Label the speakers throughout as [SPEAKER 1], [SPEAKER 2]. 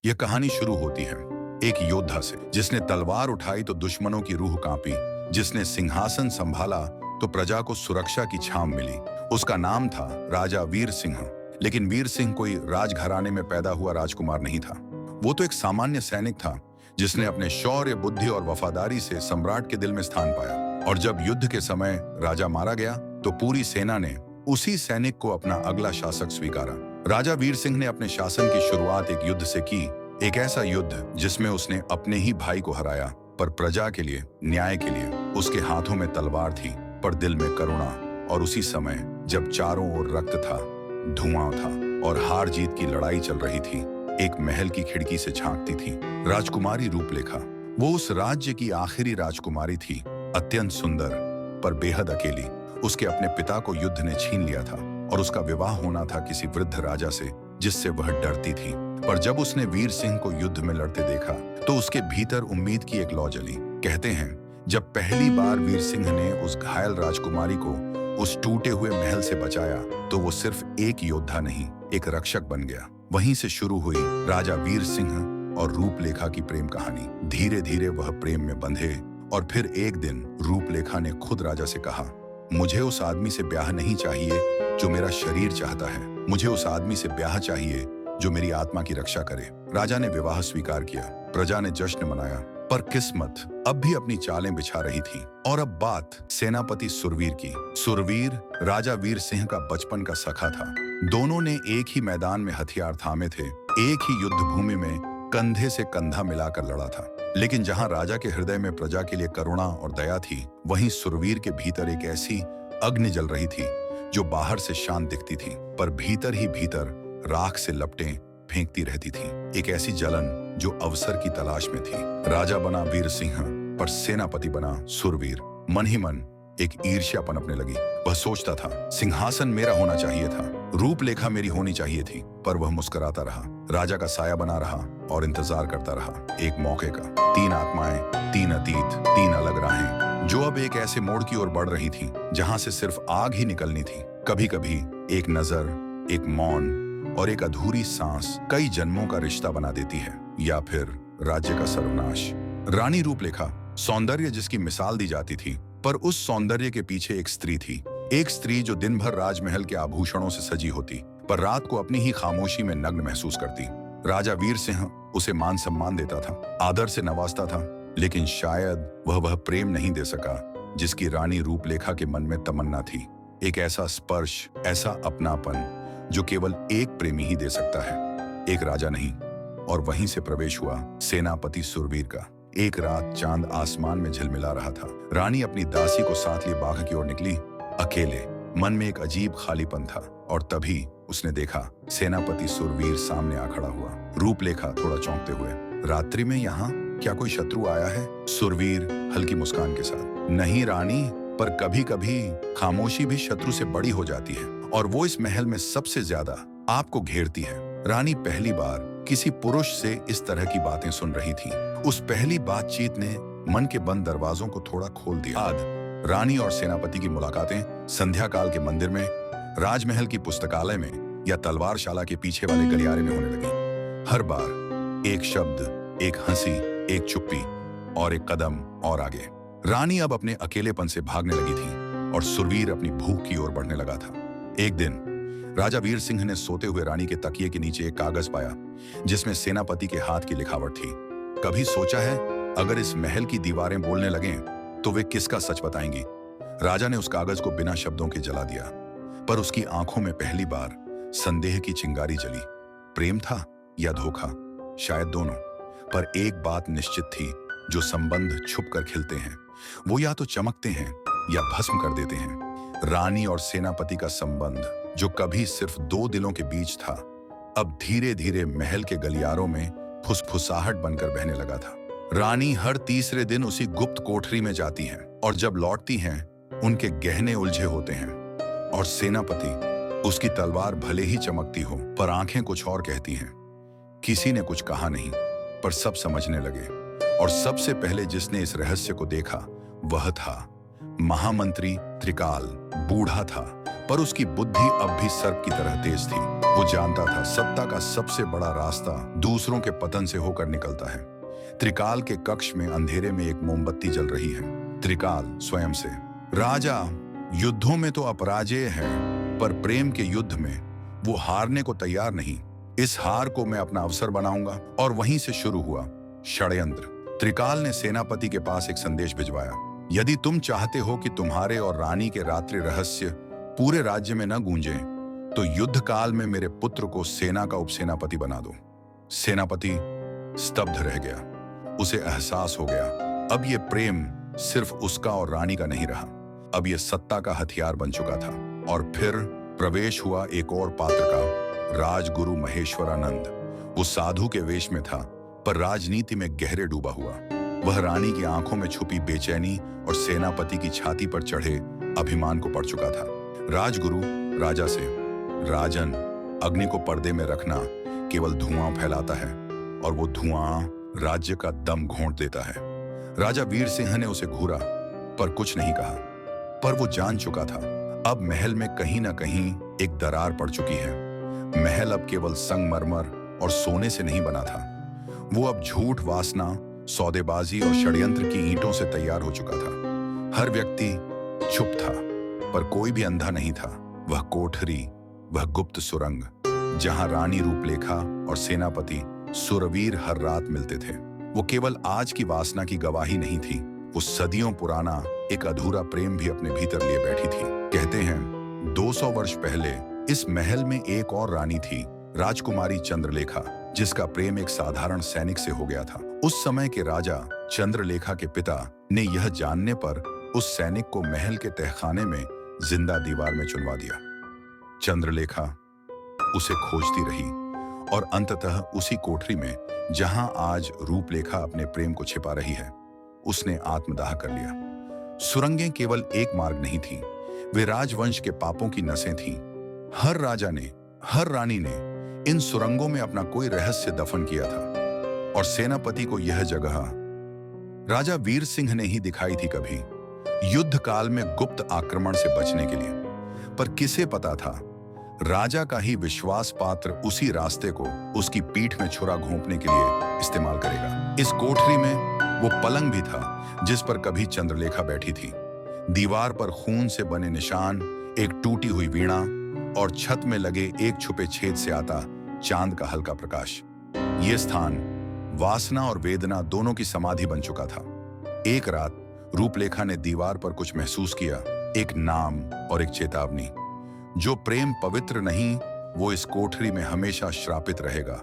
[SPEAKER 1] यह कहानी शुरू होती है एक योद्धा से जिसने तलवार उठाई तो दुश्मनों की रूह कांपी, जिसने सिंहासन संभाला तो प्रजा को सुरक्षा की छांव मिली। उसका नाम था राजा वीर सिंह। लेकिन वीर सिंह कोई राजघराने में पैदा हुआ राजकुमार नहीं था। वो तो एक सामान्य सैनिक था जिसने अपने शौर्य, बुद्धि और वफादारी से सम्राट के दिल में स्थान पाया। और जब युद्ध के समय राजा मारा गया तो पूरी सेना ने उसी सैनिक को अपना अगला शासक स्वीकारा। राजा वीर सिंह ने अपने शासन की शुरुआत एक युद्ध से की, एक ऐसा युद्ध जिसमें उसने अपने ही भाई को हराया, पर प्रजा के लिए, न्याय के लिए। उसके हाथों में तलवार थी पर दिल में करुणा। और उसी समय जब चारों ओर रक्त था, धुआं था और हार जीत की लड़ाई चल रही थी, एक महल की खिड़की से झांकती थी राजकुमारी रूपलेखा। वो उस राज्य की आखिरी राजकुमारी थी, अत्यंत सुंदर पर बेहद अकेली। उसके अपने पिता को युद्ध ने छीन लिया था और उसका विवाह होना था किसी वृद्ध राजा से जिससे वह डरती थी। पर जब उसने वीर सिंह को युद्ध में लड़ते देखा तो उसके भीतर उम्मीद की एक लौ जली। कहते हैं जब पहली बार वीर सिंह ने उस घायल राजकुमारी को उस टूटे हुए महल से बचाया तो वो सिर्फ एक योद्धा नहीं, एक रक्षक बन गया। वहीं से शुरू हुई राजा वीर सिंह और रूपलेखा की प्रेम कहानी। धीरे धीरे वह प्रेम में बंधे और फिर एक दिन रूपलेखा ने खुद राजा से कहा, मुझे उस आदमी से ब्याह नहीं चाहिए जो मेरा शरीर चाहता है, मुझे उस आदमी से ब्याह चाहिए जो मेरी आत्मा की रक्षा करे। राजा ने विवाह स्वीकार किया, प्रजा ने जश्न मनाया, पर किस्मत अब भी अपनी चालें बिछा रही थी। और अब बात सेनापति सुरवीर की। सुरवीर राजा वीर सिंह का बचपन का सखा था। दोनों ने एक ही मैदान में हथियार थामे थे, एक ही युद्ध भूमि में कंधे से कंधा मिलाकर लड़ा था। लेकिन जहां राजा के हृदय में प्रजा के लिए करुणा और दया थी, वहीं सुरवीर के भीतर एक ऐसी अग्नि जल रही थी जो बाहर से शांत दिखती थी पर भीतर ही भीतर राख से लपटें फेंकती रहती थी। एक ऐसी जलन जो अवसर की तलाश में थी। राजा बना वीर सिंह पर सेनापति बना सुरवीर। मन ही मन एक ईर्ष्या पनपने लगी। वह सोचता था, सिंहासन मेरा होना चाहिए था, रूपलेखा मेरी होनी चाहिए थी। पर वह मुस्कुराता रहा, राजा का साया बना रहा और इंतजार करता रहा एक मौके का। 3 आत्माएं, 3 अतीत, 3 अलग राहें जो अब एक ऐसे मोड़ की ओर बढ़ रही थी जहां से सिर्फ आग ही निकलनी थी। कभी कभी एक नजर, एक मौन और एक अधूरी सांस कई जन्मों का रिश्ता बना देती है, या फिर राज्य का सर्वनाश। रानी रूपलेखा, सौंदर्य जिसकी मिसाल दी जाती थी, पर उस सौंदर्य के पीछे एक स्त्री थी। एक स्त्री जो दिन भर राजमहल के आभूषणों से सजी होती पर रात को अपनी ही खामोशी में नग्न महसूस करती। राजा वीर सिंह उसे मान सम्मान देता था, आदर से नवाजता था, लेकिन शायद वह प्रेम नहीं दे सका जिसकी रानी रूपलेखा के मन में तमन्ना थी। एक ऐसा स्पर्श, ऐसा अपनापन जो केवल एक प्रेमी ही दे सकता है, एक राजा नहीं। और वहीं से प्रवेश हुआ सेनापति सुरवीर का। एक रात चांद आसमान में झिलमिला रहा था। रानी अपनी दासी को साथ लिए बाग की ओर निकली, अकेले। मन में एक अजीब खालीपन था और तभी उसने देखा सेनापति सुरवीर सामने आ खड़ा हुआ। रूपलेखा थोड़ा चौंकते हुए, रात्रि में यहाँ क्या कोई शत्रु आया है? सुरवीर हल्की मुस्कान के साथ, नहीं रानी, पर कभी कभी खामोशी भी शत्रु से बड़ी हो जाती है और वो इस महल में सबसे ज्यादा आपको घेरती है। रानी पहली बार किसी पुरुष से इस तरह की बातें सुन रही थी। उस पहली बातचीत ने मन के बंद दरवाजों को थोड़ा खोल दिया। आज रानी और सेनापति की मुलाकातें संध्या काल के मंदिर में, राजमहल की पुस्तकालय में या तलवारशाला के पीछे वाले गलियारे में होने लगी। हर बार एक शब्द, एक हंसी, एक चुप्पी और एक कदम और आगे। रानी अब अपने अकेलेपन से भागने लगी थी और सुरवीर अपनी भूख की ओर बढ़ने लगा था। एक दिन राजा वीर सिंह ने सोते हुए रानी के तकिए के नीचे एक कागज पाया जिसमें सेनापति के हाथ की लिखावट थी। कभी सोचा है अगर इस महल की दीवारें बोलने लगें तो वे किसका सच बताएंगी? राजा ने उस कागज को बिना शब्दों के जला दिया, पर उसकी आंखों में पहली बार संदेह की चिंगारी जली। प्रेम था या धोखा? शायद दोनों। पर एक बात निश्चित थी, जो संबंध छुप कर खिलते हैं वो या तो चमकते हैं या भस्म कर देते हैं। रानी और सेनापति का संबंध जो कभी सिर्फ 2 दिलों के बीच था, अब धीरे धीरे महल के गलियारों में फुसफुसाहट बनकर बहने लगा था। रानी हर तीसरे दिन उसी गुप्त कोठरी में जाती हैं और जब लौटती हैं उनके गहने उलझे होते हैं। और सेनापति, उसकी तलवार भले ही चमकती हो पर आंखें कुछ और कहती हैं। किसी ने कुछ कहा नहीं पर सब समझने लगे। और सबसे पहले जिसने इस रहस्य को देखा वह था महामंत्री त्रिकाल। बूढ़ा था पर उसकी बुद्धि अब भी सर्प की तरह तेज थी। वो जानता था सत्ता का सबसे बड़ा रास्ता दूसरों के पतन से होकर निकलता है। त्रिकाल के कक्ष में अंधेरे में एक मोमबत्ती जल रही है। त्रिकाल स्वयं से, राजा, युद्धों में तो अपराजेय है, पर प्रेम के युद्ध में वो हारने को तैयार नहीं। इस हार को मैं अपना अवसर बनाऊंगा। और वहीं से शुरू हुआ षड्यंत्र। त्रिकाल ने सेनापति के पास एक संदेश भिजवाया। यदि तुम चाहते हो कि तुम्हारे और रानी के रात्रि रहस्य पूरे राज्य में न गूंजे, तो युद्ध काल में मेरे पुत्र को सेना का उपसेनापति बना दो। सेनापति स्तब्ध रह गया। उसे एहसास हो गया, अब ये प्रेम सिर्फ उसका और रानी का नहीं रहा, अब ये सत्ता का हथियार बन चुका था। और फिर प्रवेश हुआ एक और पात्र का, राजगुरु महेश्वरानंद। वो साधु के वेश में था, पर राजनीति में गहरे डूबा हुआ। वह रानी की आंखों में छुपी बेचैनी और सेनापति की छाती पर चढ़े अभिमान को पढ़ चुका था। राजगुरु राजा से, राजन, अग्नि को पर्दे में रखना केवल धुआं फैलाता है, और वो धुआं राज्य का दम घोंट देता है। राजा वीर सिंह ने उसे घूरा, पर कुछ नहीं कहा। पर वो जान चुका था, अब महल में कहीं ना कहीं एक दरार पड़ चुकी है। महल अब केवल संगमरमर और सोने से नहीं बना था। वो अब झूठ, वासना, सौदेबाजी और षड्यंत्र की ईंटों से तैयार हो चुका था। हर व्यक्ति चुप था, पर कोई भी अंधा नहीं था। वह कोठरी, वह गुप्त सुरंग, जहां रानी रूपलेखा और सेनापति सुरवीर हर रात मिलते थे, वो केवल आज की वासना की गवाही नहीं थी। वो सदियों पुराना एक अधूरा प्रेम भी अपने भीतर लिए बैठी थी। कहते हैं 200 वर्ष पहले इस महल में एक और रानी थी, राजकुमारी चंद्रलेखा, जिसका प्रेम एक साधारण सैनिक से हो गया था। उस समय के राजा चंद्रलेखा के पिता ने यह जानने पर उस सैनिक को महल के तहखाने में जिंदा दीवार में चुनवा दिया। चंद्रलेखा उसे खोजती रही और अंततः उसी कोठरी में, जहां आज रूपलेखा अपने प्रेम को छिपा रही है, उसने आत्मदाह कर लिया। सुरंगें केवल एक मार्ग नहीं थी, वे राजवंश के पापों की नसें थीं। हर राजा ने, हर रानी ने इन सुरंगों में अपना कोई रहस्य दफन किया था, और सेनापति को यह जगह राजा वीर सिंह ने ही दिखाई थी कभी, युद्ध काल में गुप्त आक्रमण से बचने के लिए। पर किसे पता था, राजा का ही विश्वास पात्र उसी रास्ते को उसकी पीठ में छुरा घोंपने के लिए इस्तेमाल करेगा। इस कोठरी में वो पलंग भी था जिस पर कभी चंद्रलेखा बैठी थी। दीवार पर खून से बने निशान, एक टूटी हुई वीणा, और छत में लगे एक छुपे छेद से आता चांद का हल्का प्रकाश। ये स्थान वासना और वेदना दोनों की समाधि बन चुका था। एक रात रूपलेखा ने दीवार पर कुछ महसूस किया, एक नाम और एक चेतावनी। जो प्रेम पवित्र नहीं, वो इस कोठरी में हमेशा श्रापित रहेगा।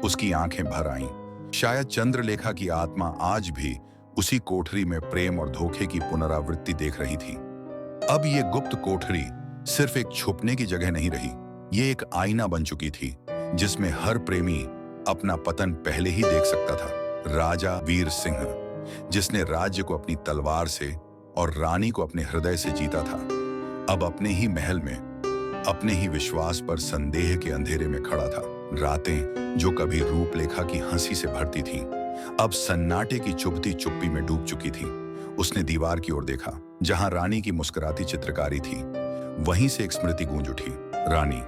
[SPEAKER 1] उसकी आंखें भर आईं। शायद चंद्रलेखा की आत्मा आज भी उसी कोठरी में प्रेम और धोखे की पुनरावृत्ति देख रही थी। अब ये गुप्त कोठरी सिर्फ एक छुपने की जगह नहीं रही, ये एक आईना बन चुकी थी, जिसमें हर प्रेमी अपना पतन पहले ही देख सकता था। राजा वीर सिंह, जिसने राज्य को अपनी तलवार से और रानी को अपने हृदय से जीता था, अब अपने ही महल में अपने ही विश्वास पर संदेह के अंधेरे में खड़ा था। रातें जो कभी रूपलेखा की हंसी से भरती थीं, अब सन्नाटे की चुभती चुप्पी में डूब चुकी थी। उसने दीवार की ओर देखा, जहां रानी की मुस्कुराती चित्रकारी थी। वहीं से एक स्मृति गूंज उठी। रानी,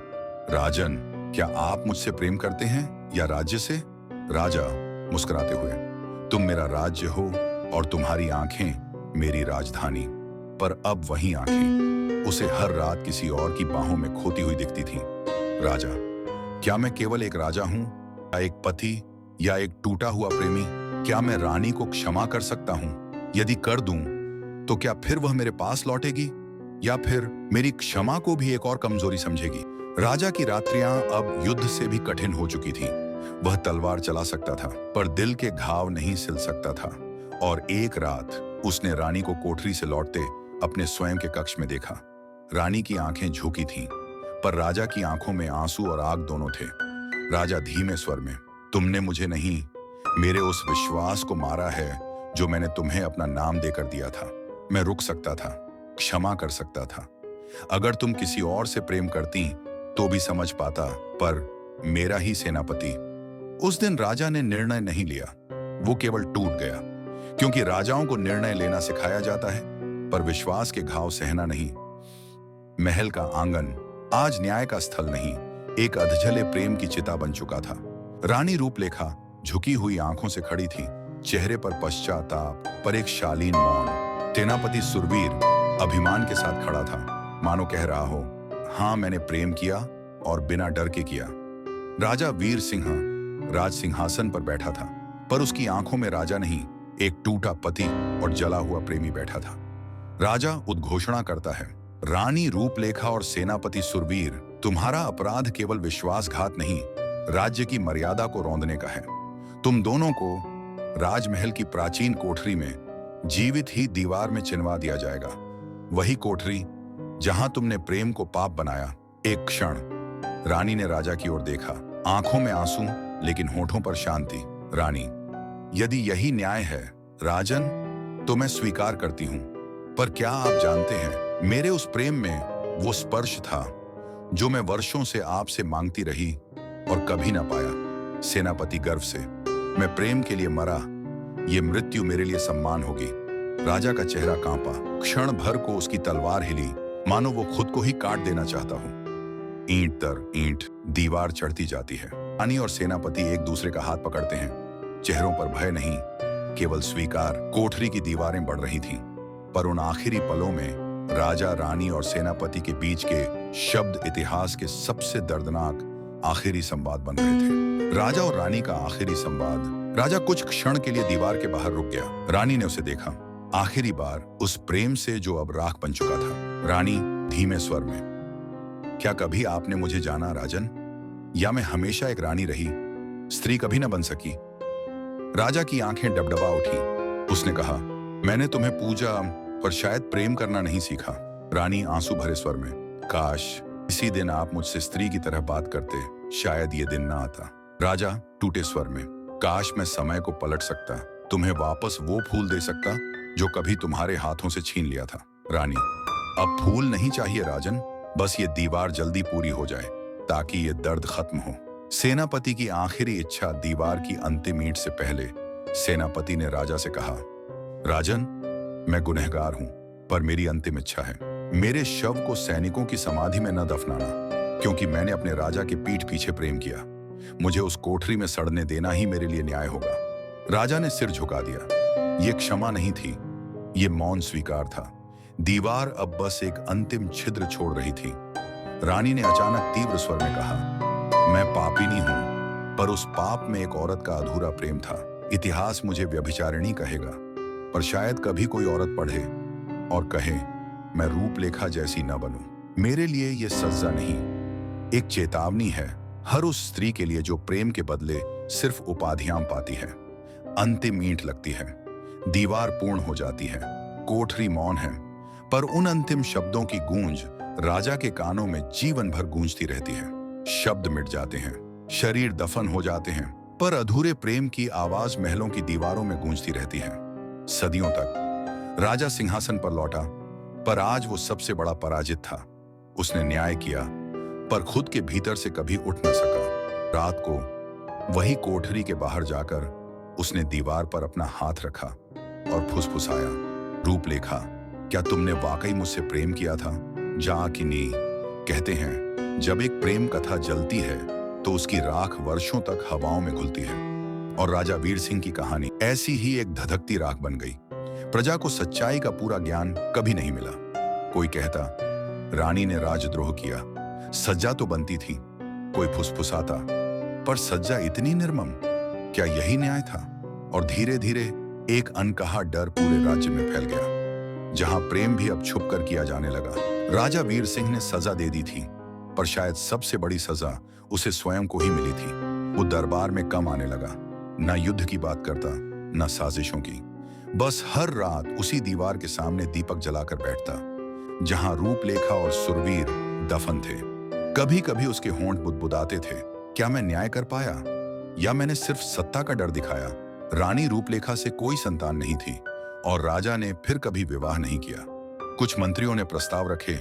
[SPEAKER 1] राजन, क्या आप मुझसे प्रेम करते हैं या राज्य से? राजा मुस्कुराते हुए, तुम मेरा राज्य हो और तुम्हारी आंखें मेरी राजधानी। पर अब वही आंखें उसे हर रात किसी और की बाहों में खोती हुई दिखती थीं। राजा, क्या मैं केवल एक राजा हूं, या एक पति, या एक टूटा हुआ प्रेमी? क्या मैं रानी को क्षमा कर सकता हूं? यदि कर दूं, तो क्या फिर वह मेरे पास लौटेगी, या फिर मेरी क्षमा को भी एक और कमजोरी समझेगी? राजा की रात्रियां अब युद्ध से भी कठिन हो चुकी थीं। वह तलवार चला सकता था, पर दिल के घाव नहीं सिल सकता था। और एक रात उसने रानी को कोठरी से लौटते अपने स्वयं के कक्ष में देखा। रानी की आंखें झुकी थीं, पर राजा की आंखों में आंसू और आग दोनों थे। राजा धीमे स्वर में, तुमने मुझे नहीं, मेरे उस विश्वास को मारा है जो मैंने तुम्हें अपना नाम देकर दिया था। मैं रुक सकता था, क्षमा कर सकता था। अगर तुम किसी और से प्रेम करती तो भी समझ पाता, पर मेरा ही सेनापति। उस दिन राजा ने निर्णय नहीं लिया, वो केवल टूट गया। क्योंकि राजाओं को निर्णय लेना सिखाया जाता है, पर विश्वास के घाव सहना नहीं। महल का आंगन आज न्याय का स्थल नहीं, एक अधजले प्रेम की चिता बन चुका था। रानी रूपलेखा झुकी हुई आंखों से खड़ी थी, चेहरे पर पश्चाताप पर एक शालीन मौन। सेनापति सुरवीर अभिमान के साथ खड़ा था, मानो कह रहा हो, हाँ मैंने प्रेम किया और बिना डर के किया। राजा वीर सिंह राज सिंहासन पर बैठा था, पर उसकी आंखों में राजा नहीं, एक टूटा पति और जला हुआ प्रेमी बैठा था। राजा उद्घोषणा करता है, रानी रूपलेखा और सेनापति सुरवीर, तुम्हारा अपराध केवल विश्वासघात नहीं, राज्य की मर्यादा को रौंदने का है। तुम दोनों को राजमहल की प्राचीन कोठरी में जीवित ही दीवार में चिनवा दिया जाएगा। वही कोठरी जहां तुमने प्रेम को पाप बनाया। एक क्षण रानी ने राजा की ओर देखा, आंखों में आंसू लेकिन होठों पर शांति। रानी, यदि यही न्याय है राजन, तो मैं स्वीकार करती हूं, पर क्या आप जानते हैं, मेरे उस प्रेम में वो स्पर्श था जो मैं वर्षों से आपसे मांगती रही और कभी ना पाया। सेनापति गर्व से, मैं प्रेम के लिए मरा, ये मृत्यु मेरे लिए सम्मान होगी। राजा का चेहरा कांपा, क्षण भर को उसकी तलवार हिली, मानो वो खुद को ही काट देना चाहता हो। ईंट दर ईंट दीवार चढ़ती जाती है। रानी और सेनापति एक दूसरे का हाथ पकड़ते हैं, चेहरों पर भय नहीं, केवल स्वीकार। कोठरी की दीवारें बढ़ रही थीं, पर उन आखिरी पलों में राजा, रानी और सेनापति के बीच के शब्द इतिहास के सबसे दर्दनाक आखिरी संवाद बन रहे थे। राजा और रानी का आखिरी संवाद। राजा कुछ क्षण के लिए दीवार के बाहर रुक गया। रानी ने उसे देखा, आखिरी बार उस प्रेम से जो अब राख बन चुका था। रानी धीमे स्वर में, क्या कभी आपने मुझे जाना राजन, या मैं हमेशा एक रानी रही, स्त्री कभी न बन सकी? राजा की आंखें डबडबा उठी। उसने कहा, मैंने तुम्हें पूजा पर शायद प्रेम करना नहीं सीखा। रानी आंसू भरे स्वर में, काश इसी दिन आप मुझसे स्त्री की तरह बात करते, शायद ये दिन ना आता। राजा टूटे स्वर में, काश मैं समय को पलट सकता, तुम्हें वापस वो फूल दे सकता जो कभी तुम्हारे हाथों से छीन लिया था। रानी, अब फूल नहीं चाहिए राजन, बस ये दीवार जल्दी पूरी हो जाए ताकि ये दर्द खत्म हो। सेनापति की आखिरी इच्छा दीवार की अंतिम ईंट से पहले सेनापति ने राजा से कहा, राजन, मैं गुनहगार हूं, पर मेरी अंतिम इच्छा है, मेरे शव को सैनिकों की समाधि में न दफनाना, क्योंकि मैंने अपने राजा के पीठ पीछे प्रेम किया। मुझे उस कोठरी में सड़ने देना ही मेरे लिए न्याय होगा। राजा ने सिर झुका दिया। ये क्षमा नहीं थी, ये मौन स्वीकार था। दीवार अब बस एक अंतिम छिद्र छोड़ रही थी। रानी ने अचानक तीव्र स्वर में कहा, मैं पापिनी हूं, पर उस पाप में एक औरत का अधूरा प्रेम था। इतिहास मुझे व्यभिचारिणी कहेगा, पर शायद कभी कोई औरत पढ़े और कहे, मैं रूपलेखा जैसी न बनूं। मेरे लिए यह सजा नहीं, एक चेतावनी है हर उस स्त्री के लिए जो प्रेम के बदले सिर्फ उपाधियां पाती है। अंतिम ईंट लगती है, दीवार पूर्ण हो जाती है, कोठरी मौन है, पर उन अंतिम शब्दों की गूंज राजा के कानों में जीवन भर गूंजती रहती है। शब्द मिट जाते हैं, शरीर दफन हो जाते हैं, पर अधूरे प्रेम की आवाज महलों की दीवारों में गूंजती रहती है। सदियों तक राजा सिंहासन पर लौटा, पर आज वो सबसे बड़ा पराजित था। उसने न्याय किया, पर खुद के भीतर से कभी उठ न सका। रात को वही कोठरी के बाहर जाकर उसने दीवार पर अपना हाथ रखा और फुसफुसाया, रूपलेखा, क्या तुमने वाकई मुझसे प्रेम किया था? जाकिनी, कहते हैं जब एक प्रेम कथा जलती है तो उसकी राख वर्षों तक हवाओं में घुलती है। और राजा वीर सिंह की कहानी ऐसी ही एक धधकती राख बन गई। प्रजा को सच्चाई का पूरा ज्ञान कभी नहीं मिला। कोई कहता, रानी ने राजद्रोह किया, सज्जा तो बनती थी। कोई फुसफुसाता, पर सज्जा इतनी निर्मम, क्या यही न्याय था? और धीरे धीरे एक अनकहा डर पूरे राज्य में फैल गया, जहां प्रेम भी अब छुप कर किया जाने लगा। राजा वीर सिंह ने सजा दे दी थी, पर शायद सबसे बड़ी सजा उसे स्वयं को ही मिली थी। वो दरबार में कम आने लगा, न युद्ध की बात करता, न साजिशों की। बस हर रात उसी दीवार के सामने दीपक जलाकर बैठता, जहां रूपलेखा और सुरवीर दफन थे। कभी कभी उसके होंठ बुदबुदाते थे, क्या मैं न्याय कर पाया, या मैंने सिर्फ सत्ता का डर दिखाया? रानी रूपलेखा से कोई संतान नहीं थी, और राजा ने फिर कभी विवाह नहीं किया। कुछ मंत्रियों ने प्रस्ताव रखे,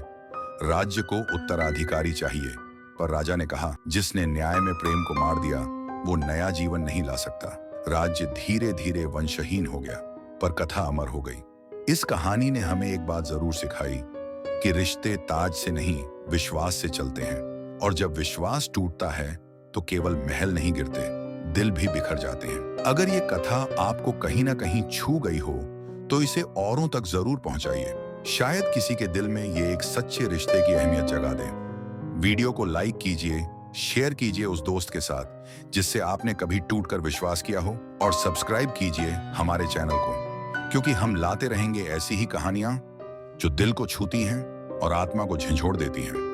[SPEAKER 1] राज्य को उत्तराधिकारी चाहिए, पर राजा ने कहा, जिसने न्याय में प्रेम को मार दिया वो नया जीवन नहीं ला सकता। राज्य धीरे धीरे वंशहीन हो गया, पर कथा अमर हो गई। इस कहानी ने हमें एक बात जरूर सिखाई, कि रिश्ते ताज से नहीं, विश्वास से चलते हैं, और जब विश्वास टूटता है तो केवल महल नहीं गिरते, दिल भी बिखर जाते हैं। अगर ये कथा आपको कहीं ना कहीं छू गई हो तो इसे औरों तक जरूर पहुंचाइए। शायद किसी के दिल में ये एक सच्चे रिश्ते की अहमियत जगा दे। वीडियो को लाइक कीजिए, शेयर कीजिए उस दोस्त के साथ जिससे आपने कभी टूटकर विश्वास किया हो, और सब्सक्राइब कीजिए हमारे चैनल को, क्योंकि हम लाते रहेंगे ऐसी ही कहानियां जो दिल को छूती हैं और आत्मा को झंझोड़ देती हैं।